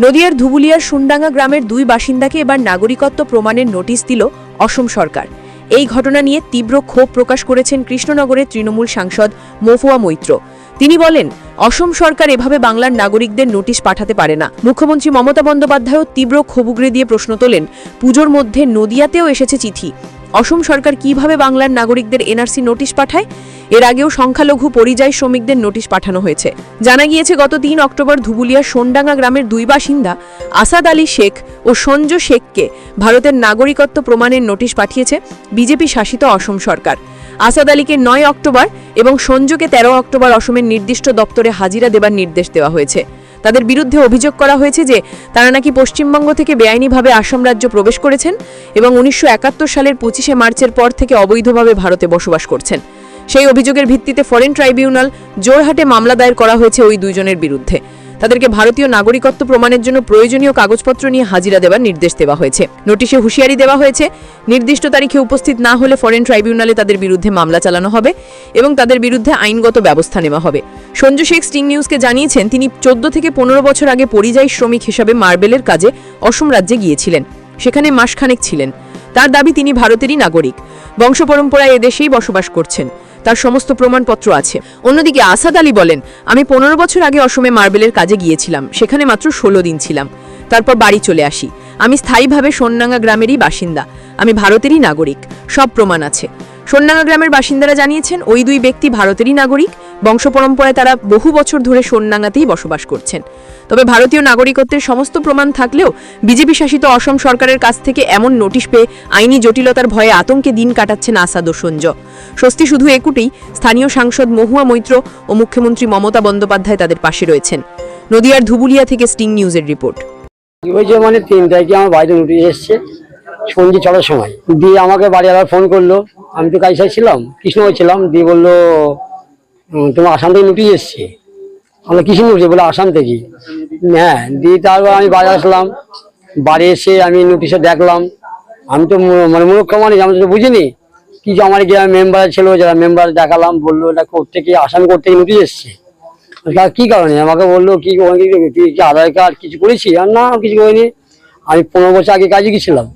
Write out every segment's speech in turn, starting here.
নদিয়ার ধুবুলিয়ার সুনডাঙ্গা গ্রামের দুই বাসিন্দাকে এবার নাগরিকত্ব প্রমাণের নোটিশ দিল অসম সরকার। এই ঘটনা নিয়ে তীব্র ক্ষোভ প্রকাশ করেছেন কৃষ্ণনগরের তৃণমূল সাংসদ মহুয়া মৈত্র। তিনি বলেন, অসম সরকার এভাবে বাংলার নাগরিকদের নোটিশ পাঠাতে পারে না। মুখ্যমন্ত্রী মমতা বন্দ্যোপাধ্যায়ও তীব্র ক্ষোভ উগরে দিয়ে প্রশ্ন তোলেন, পুজোর মধ্যে নদিয়াতেও এসেছে চিঠি, অসম সরকার কিভাবে বাংলার নাগরিকদের এনআরসি নোটিশ পাঠায়? এর আগেও সংখ্যালঘু পরিযায়ী শ্রমিকদের নোটিশ পাঠানো হয়েছে। জানা গিয়েছে, গত ৩ অক্টোবর ধুবুলিয়ার সোনডাঙ্গা গ্রামের দুই বাসিন্দা আসাদ আলী শেখ ও সঞ্জু শেখকে ভারতের নাগরিকত্ব প্রমাণের নোটিশ পাঠিয়েছে বিজেপি শাসিত অসম সরকার। আসাদ আলীকে ৯ অক্টোবর এবং সঞ্জুকে ১৩ অক্টোবর অসমের নির্দিষ্ট দপ্তরে হাজিরা দেবার নির্দেশ দেওয়া হয়েছে। তাদের বিরুদ্ধে অভিযোগ করা হয়েছে যে তারা নাকি পশ্চিমবঙ্গ থেকে বেআইনিভাবে আসাম রাজ্য প্রবেশ করেছেন এবং ১৯৭১ সালের ২৫শে মার্চের পর থেকে অবৈধভাবে ভারতে বসবাস করছেন। সেই অভিযোগের ভিত্তিতে ফরেন ট্রাইব্যুনাল জোরহাটে মামলা দায়ের করা হয়েছে ওই দুইজনের বিরুদ্ধে। তাদেরকে ভারতীয় নাগরিকত্ব প্রমাণের জন্য প্রয়োজনীয় কাগজপত্র নিয়ে হাজিরা দেওয়ার নির্দেশ দেওয়া হয়েছে। নোটিশে হুঁশিয়ারি দেওয়া হয়েছে, নির্দিষ্ট তারিখে উপস্থিত না হলে ফরেন ট্রাইব্যুনালে তাদের বিরুদ্ধে মামলা চালানো হবে এবং তাদের বিরুদ্ধে আইনগত ব্যবস্থা নেওয়া হবে। সঞ্জু শেখ স্টিং নিউজকে জানিয়েছেন, তিনি ১৪ থেকে ১৫ বছর আগে পরিযায়ী শ্রমিক হিসাবে মার্বেলের কাজে অসম রাজ্যে গিয়েছিলেন। সেখানে মাসখানেক ছিলেন। তার দাবি, তিনি ভারতেরই নাগরিক, বংশ পরম্পরায় এদেশেই বসবাস করছেন, তার সমস্ত প্রমাণপত্র আছে। অন্যদিকে আসাদ আলী বলেন, আমি ১৫ বছর আগে অসমে মার্বেলের কাজে গিয়েছিলাম, সেখানে মাত্র ১৬ দিন ছিলাম, তারপর বাড়ি চলে আসি। আমি স্থায়ীভাবে সোনডাঙ্গা গ্রামেরই বাসিন্দা, আমি ভারতেরই নাগরিক, সব প্রমাণ আছে। সোনডাঙ্গা গ্রামের বাসিন্দারা জানিয়েছেন, ওই দুই ব্যক্তি ভারতেরই নাগরিক, বংশ পরম্পরায় তারা বহু বছর ধরে সোনডাঙ্গাতেই বসবাস করছেন। তবে ভারতীয় নাগরিকত্বের সমস্ত প্রমাণ থাকলেও বিজেপি শাসিত অসম সরকারের কাছ থেকে এমন নোটিশ পেয়ে আইনি জটিলতার ভয়ে আতঙ্কে দিন কাটাচ্ছেন আসাদ ও সঞ্জ। স্বস্তি শুধু একুটেই, স্থানীয় সাংসদ মহুয়া মৈত্র ও মুখ্যমন্ত্রী মমতা বন্দ্যোপাধ্যায় তাদের পাশে রয়েছেন। নদিয়ার ধুবুলিয়া থেকে স্টিং নিউজের রিপোর্ট। মানে ৩ তারিখে আমার বাড়িতে নোটিশ এসছে সন্ধ্যে ৬টার সময়। দিয়ে আমাকে বাড়ি আবার ফোন করলো, আমি তো কাজ ছিলাম, কৃষ্ণনগর ছিলাম। দিয়ে বললো, তোমার আসাম থেকে নোটিশ এসছে। আমরা কিসের নোটিশ? বলে আসাম থেকে। হ্যাঁ। দিয়ে তারপর আমি বাড়ি আসলাম, বাড়ি এসে আমি নোটিশে দেখলাম। আমি তো মানে মূর্খ মানুষ, আমি তো বুঝিনি কি যে আমার গ্রামের মেম্বার ছিল, যারা মেম্বার দেখালাম, বললো এটা কোর্ট আসাম কোর্ট থেকে নোটিশ এসছে। কি কারণে? আমাকে বললো কি তুই কি আধার কার্ড কিছু করেছি? আর না, কিছু করিনি। আমি 15 বছর আগে কাজে গেছিলাম,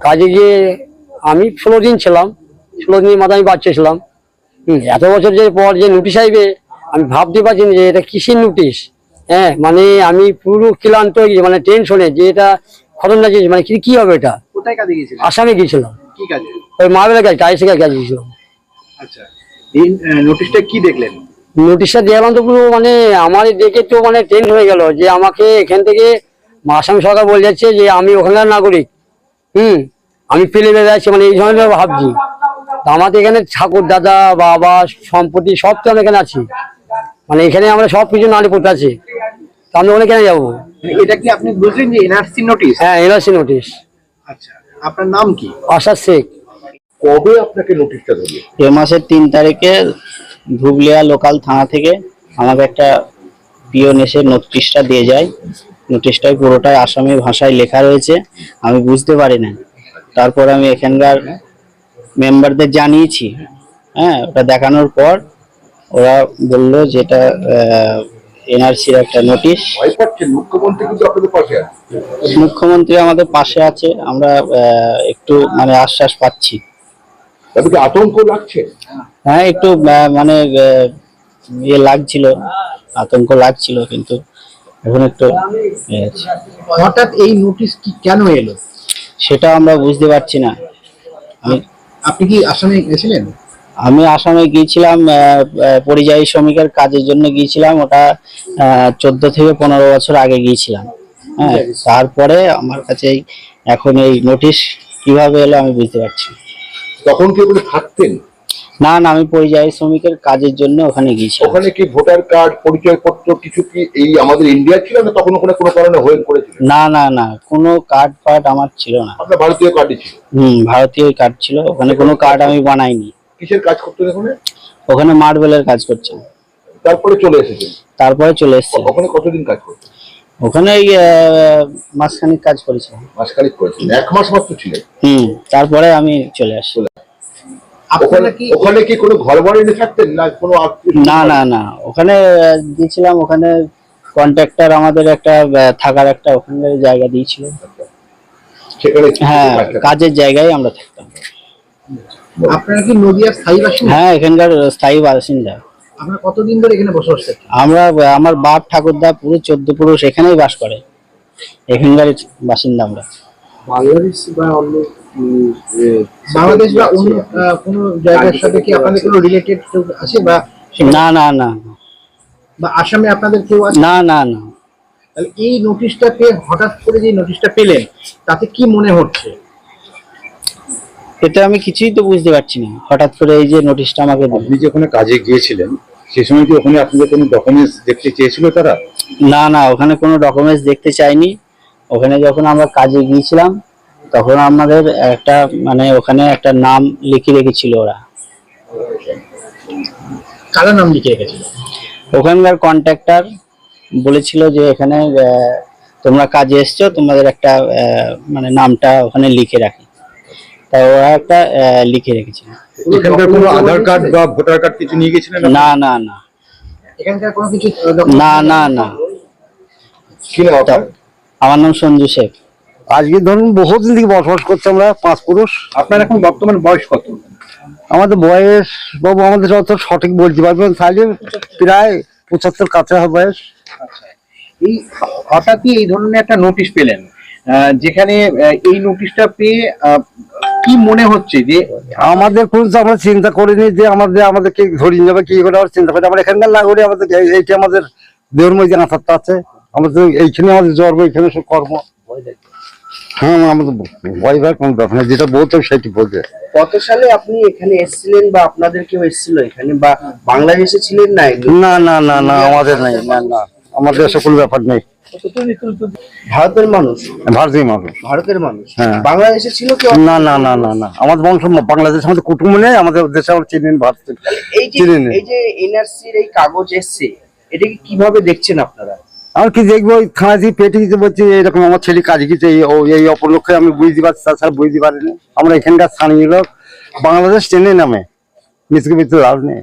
কাজে গিয়ে আমি 16 দিন ছিলাম, 16 দিনের মাথায় আমি বাচ্চা ছিলাম। এত বছর যে পর যে নোটিশ আসবে আমি ভাবতে পারছি না যে এটা কিসের নোটিশ। হ্যাঁ, মানে আমি পুরো ক্লান্ত হয়ে গেছি, মানে টেনশনে যে এটা খতরনাক জিনিস, মানে কি হবে এটা। কোথায় কাজে গিয়েছিলেন? আসামে গিয়েছিলাম। কি কাজে? ওই মার্বেলের কাজ, টাইলসের কাজে গিয়েছিলাম। আচ্ছা, এই নোটিশটা কি দেখলেন? নোটিশটা দেখলাম তো পুরো মানে আমার দেখে তো মানে টেনশন হয়ে গেল যে আমাকে এখান থেকে আসাম সরকার বলে যাচ্ছে যে আমি ওখানকার নাগরিক। আমি পেলে বেড়ে যাচ্ছি, মানে এই ধরনের ভাবছি। আমাদের এখানে ঠাকুর দাদা বাবা সম্পত্তি সব তো আমি এখানে আছি, মানে এখানে আমরা সব কিছু নারী পড়তে আছি, তো আমি ওখানে কেন যাবো? এটা কি আপনি বুঝলেন যে এনআরসি নোটিশ? হ্যাঁ, এনআরসি নোটিশ। আচ্ছা, আপনার নাম কি? আসাদ শেখ। কবে আপনাকে নোটিশটা দিল? এ মাসের 3 তারিখে ধুবলিয়া লোকাল থানা থেকে আমাকে একটা পিওন এসে নোটিশটা দিয়ে যায়। নোটিশটাই পুরোটাই আসামি ভাষায় লেখা রয়েছে, আমি বুঝতে পারি না। তারপর আমি এখানকার মেম্বারদের জানিয়েছি। হ্যাঁ, ওটা দেখানোর পর ওরা বললো যেটা এনআরসির একটা নোটিশ। মুখ্যমন্ত্রী কিন্তু আপনাদের পাশে আছে। মুখ্যমন্ত্রী আমাদের পাশে আছে, আমরা একটু মানে আশ্বাস পাচ্ছি। তাদেরকে আতঙ্ক লাগছে? হ্যাঁ, একটু মানে ইয়ে লাগছিল, আতঙ্ক লাগছিল, কিন্তু এখন একটু হঠাৎ এই নোটিশ কি কেন এলো সেটা আমরা বুঝতে পারছি না। আপনি কি আসামে গেছিলেন? আমি আসামে গিয়েছিলাম, পরিযায়ী শ্রমিকের কাজের জন্য গিয়েছিলাম। ওটা 14 থেকে 15 বছর আগে গিয়েছিলাম। হ্যাঁ, তারপরে আমার কাছে এখন এই নোটিশ কিভাবে এলো আমি বুঝতে পারছি। তখন কি ওখানে থাকতেন? না না, আমি পরিযায়ী শ্রমিকের কাজের জন্য ওখানে গিয়েছিলাম। ওখানে কি ভোটার কার্ড পরিচয়পত্র কিছু কি এই আমাদের ইন্ডিয়া ছিল না? তখন ওখানে কোনো কারণে হোল্ড করেছিল? না না না, কোনো কার্ড ফার্ড আমার ছিল না। আপনার ভারতীয় কার্ডই ছিল? ভারতীয় কার্ড ছিল। ওখানে কোনো কার্ড আমি বানাইনি। কিসের কাজ করতেন ওখানে? ওখানে মার্বেলের কাজ করছেন। তারপরে চলে এসেছেন? তারপরে চলে এসেছি। ওখানে কতদিন কাজ করতেন? ওখানে মাসখানিক কাজ করেছিলাম। মাসখানিক করেছেন? 1 মাস মাত্র ছিলেন? তারপরে আমি চলে আসি। ওখানে কি কোনো ঘর বাড়ি নিয়ে থাকতেন না কোনো? না না না, ওখানে গিয়েছিলাম, ওখানে কন্ট্রাক্টর আমাদের একটা থাকার একটা ওখানকার জায়গা দিয়েছিল। সেখানে হ্যাঁ, কাজের জায়গায় আমরা থাকতাম। আপনারা কি নদিয়ার স্থায়ী বাসিন্দা? হ্যাঁ, এখানকার স্থায়ী বাসিন্দা। আপনারা কতদিন ধরে এখানে বসবাস করছেন? আমরা, আমার বাপ ঠাকুরদা পুরো 14 পুরুষ এখানেই বাস করে, এখানকার বাসিন্দা আমরা। বাংলাদেশ বা অন্য বাংলাদেশ বা অন্য কোনো জায়গার সাথে কি আপনাদের কোনো রিলেটেড কেউ আছে বা না না না বা আসামে আপনাদের কেউ আছে? না না না। তাহলে এই নোটিশটা পেয়ে হঠাৎ করে যে নোটিশটা পেলেন তাতে কি মনে হচ্ছে? এটা আমি কিছুই তো বুঝতে পারছি না, হঠাৎ করে এই যে নোটিশটা আমাকে দিল। আপনি যে ওখানে কাজে গিয়েছিলেন সেই সময় কি ওখানে আপনাদের কোনো ডকুমেন্টস দেখতে চেয়েছিল তারা? না না, ওখানে কোনো ডকুমেন্টস দেখতে চাইনি। ওখানে যখন আমরা কাজে গিয়েছিলাম তখন আমাদের একটা মানে ওখানে একটা নাম লিখে রেখেছিল ওরা। কারা নাম লিখে রেখেছিল? ওখানকার কন্ট্রাক্টর বলেছিল যে এখানে তোমরা কাজে এসছো, তোমাদের একটা মানে নামটা ওখানে লিখে রাখি, তাই ওরা একটা লিখে রেখেছিল। এখানকার কোনো আধার কার্ড বা ভোটার কার্ড কিছু নিয়ে গেছিলেন? না না না এখানকার কোনো কিছু না না না। কি নাম আপনার? আমার নাম সঞ্জু শেখ। আজকে ধরুন বহুদিন থেকে বসবাস করছি আমরা 5 পুরুষ। আপনার এখন বর্তমান বয়স কত? আমাদের বয়স বাবু আমাদের অত সঠিক বলতে পারবেন, তাহলে প্রায় 75 কাছে হবে বয়স। এই হঠাৎই এই ধরনের একটা নোটিশ পেলেন, যেখানে এই নোটিশটা পেয়ে কি মনে হচ্ছে যে আমাদের কোনো আমরা চিন্তা করিনি যে আমাদেরকে ধরিয়ে যাবে কি করে, আমরা চিন্তা করি আমরা এখানকার নাগরিক, আমাদের এইটা আমাদের দেহের মধ্যে আসারটা আছে, আমাদের এইখানে আমাদের জন্ম, এইখানে সব কর্ম। হ্যাঁ, আমাদের ভয় ভয় কোনো ব্যাপার না, যেটা বলতে সেটি বলতে। কত সালে আপনি এখানে এসেছিলেন বা আপনাদের কেউ এসেছিল এখানে বা বাংলাদেশে ছিলেন? নাই না না না না, আমাদের নাই, না না, আমাদের সকল ব্যাপার নেই। ভারতের মানুষ? ভারতীয় মানুষ। ভারতের মানুষ। হ্যাঁ। বাংলাদেশে ছিল কেউ? না না না না না, আমাদের বংশ বাংলাদেশ, আমাদের কুটুম্ব নেই, আমাদের দেশে আমরা চিনি ভারত এই যে চিনি না। এই যে এনআরসির এই কাগজ এসছে, এটাকে কিভাবে দেখছেন আপনারা? আমার কি দেখবো, ওই থানা থেকে পেটে গিয়ে বলছি এরকম আমার ছেলে কাজে গিয়েছে, এই অপলক্ষে আমি বুঝতে পারছি, তাছাড়া বুঝতে পারিনি। আমরা এখানকার স্থানীয় লোক, বাংলাদেশ ট্রেনে নামে মিসকে ভিতরে লাভ নেই।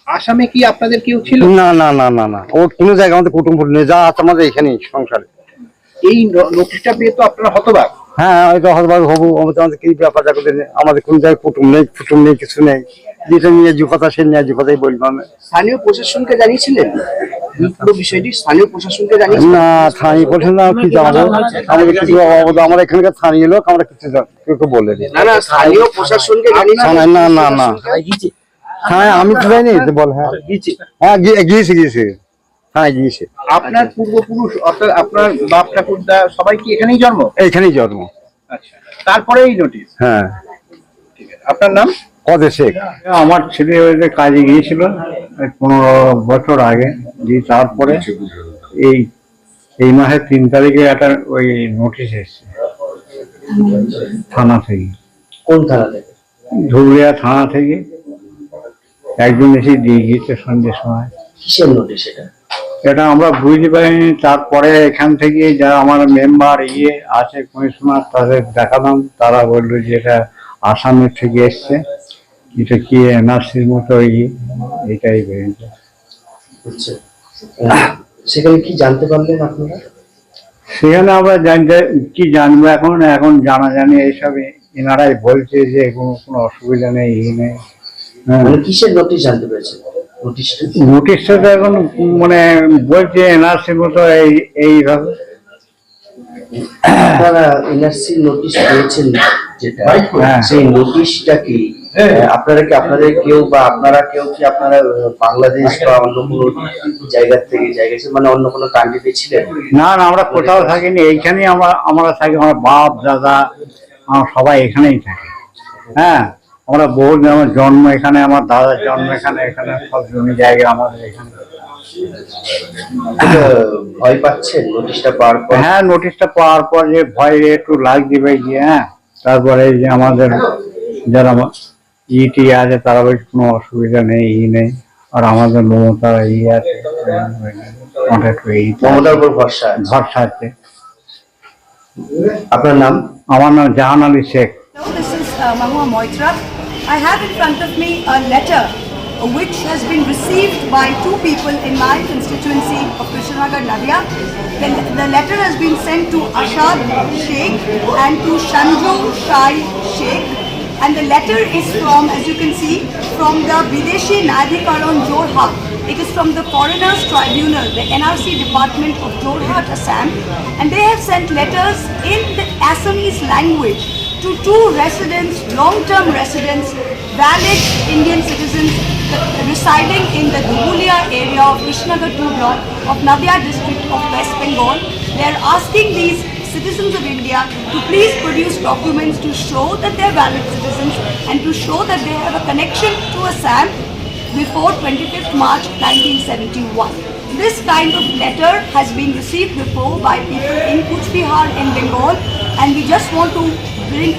আসামে কি আপনাদের কেউ ছিল? না না না না না, ওর কোনো জায়গায় আমাদের কুটুম্ব নেই, যা আছে আমাদের এখানেই সংসারে। এই নোটিশটা পেয়ে তো আপনারা হতবাক। হ্যাঁ, হয়তো হতবাক হবো, আমাদের কি ব্যাপার জায়গা নেই, আমাদের কোনো জায়গায় কুটুম নেই, কিছু নেই। যেটা নিয়ে যে কথা সে নিয়ে যে কথাই বলবো আমি। স্থানীয় প্রশাসনকে জানিয়েছিলেন পুরো বিষয়টি? স্থানীয় প্রশাসনকে জানিয়েছিলেন? না, স্থানীয় বলছেন না, কি জানাবো, আমাদের কিছু আমরা এখানকার স্থানীয় লোক, আমরা কিছু কেউ বলে দিই। না না, স্থানীয় প্রশাসনকে জানিয়েছিলেন? না না না, হ্যাঁ আমি তো যাইনি তো বল। হ্যাঁ হ্যাঁ, গিয়েছি, হ্যাঁ গিয়েছি। আপনার পূর্বপুরুষ অর্থাৎ আপনার বাপ ঠাকুরদা সবাই কি এখানেই জন্ম? এইখানেই জন্ম। আচ্ছা, তারপরে এই নোটিশ। হ্যাঁ। আপনার নাম? কদে শেখ। আমার ছেলে কাজে গিয়েছিল 15 বছর আগে, দিয়ে তারপরে এই মাসের 3 তারিখে একটা ওই নোটিশ এসছে থানা থেকে। কোন থানা থেকে? ধুবড়িয়া থানা থেকে একজন এসে দিয়ে গিয়েছে সন্ধ্যের সময়। কিসের নোটিশ এটা? এটা আমরা বুঝতে পারিনি, তারপরে এখান থেকে যারা আমার মেম্বার আছে কমিশনার, তাদের দেখালাম, তারা বললো যে এটা আসামের থেকে এসছে, এটা কি এনআরসির মতো এটাই বেরিয়েছে। আচ্ছা, সেখানে কি জানতে পারলেন আপনারা? সেখানে আমরা কি জানবো, এখন জানাজানি এইসব এনারাই বলছে যে কোনো অসুবিধা নেই, নেই। হ্যাঁ, মানে কিসের নোটিশ জানতে পেরেছেন? নোটিশটা তো এখন মানে বলছে এনআরসির মতো এইভাবে। আপনারা এনআরসি নোটিশ পেয়েছেন যেটা, হ্যাঁ। সেই নোটিশটা কি আপনারা কি আপনাদের কেউ বা আপনারা কেউ কি আপনারা বাংলাদেশ বা অন্য কোনো জায়গা থেকে মানে অন্য কোনো কান্ট্রিতে ছিলেন? না না, আমরা কোথাও থাকিনি, এইখানেই আমরা থাকি, আমার বাপ দাদা আমার সবাই এখানেই থাকে। হ্যাঁ, আমরা বহু, আমার জন্ম এখানে, আমার দাদার জন্ম এখানে, সব জমি জায়গা আমাদের এখানে। ভয় পাচ্ছেন নোটিশটা পাওয়ার পর? হ্যাঁ, নোটিশটা পাওয়ার পর যে ভয় একটু লাগছে গিয়ে। হ্যাঁ, তারপরে যে আমাদের যারা ইটি আছে তারা বলছে কোনো অসুবিধা নেই, নেই। আর আমাদের মমতার আছে, মমতার উপর ভরসা আছে। আপনার নাম? আমার নাম জাহান Ali Sheikh. Hello, this is Mahua Moitra. I have in front of me a letter which has been received by two people in my constituency of Krishnanagar, Nadia. The letter has been sent to Ashad Sheikh and to Shanjo Shai Sheikh. And the letter is from, as you can see, from the Videshi Nyadhikaran Jorhat. It is from the Foreigners Tribunal, the NRC department of Jorhat, Assam. And they have sent letters in the Assamese language to two residents, long-term residents, valid Indian citizens residing in the Dhubulia area of Krishnanagar 2 block of Nadia district of West Bengal. They are asking these citizens of India to please produce documents to show that they are valid citizens and to show that they have a connection to Assam before 25th March 1971. This kind of letter has been received before by people in Kuch Bihar in Bengal, and we just want to bring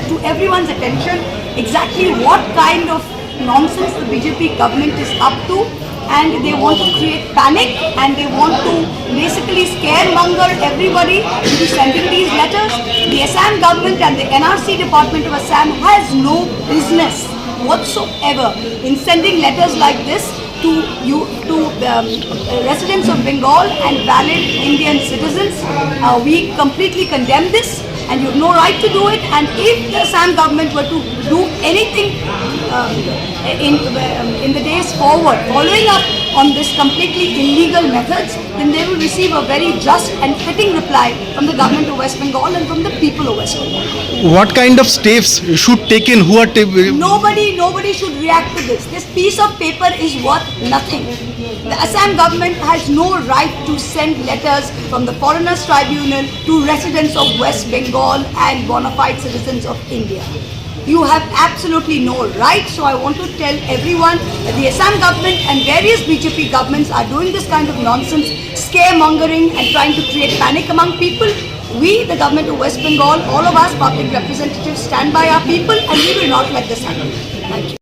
to everyone's attention exactly what kind of nonsense the BJP government is up to, and they want to create panic and they want to basically scaremonger everybody into sending these letters. The Assam government and the NRC department of Assam has no business whatsoever in sending letters like this to residents of Bengal and valid Indian citizens. We completely condemn this, and you have no right to do it. And if the Assam government were to do anything in the days forward, following up on this completely illegal methods, then they will receive a very just and fitting reply from the government of West Bengal and from the people of West Bengal. What kind of steps should taken? Who are Nobody should react to this. This piece of paper is worth nothing. The Assam government has no right to send letters from the Foreigners Tribunal to residents of West Bengal and bona fide citizens of India. You have absolutely no right. So I want to tell everyone that the Assam government and various BJP governments are doing this kind of nonsense, scaremongering and trying to create panic among people. We, the government of West Bengal, all of us public representatives stand by our people, and we will not let this happen. Thank you.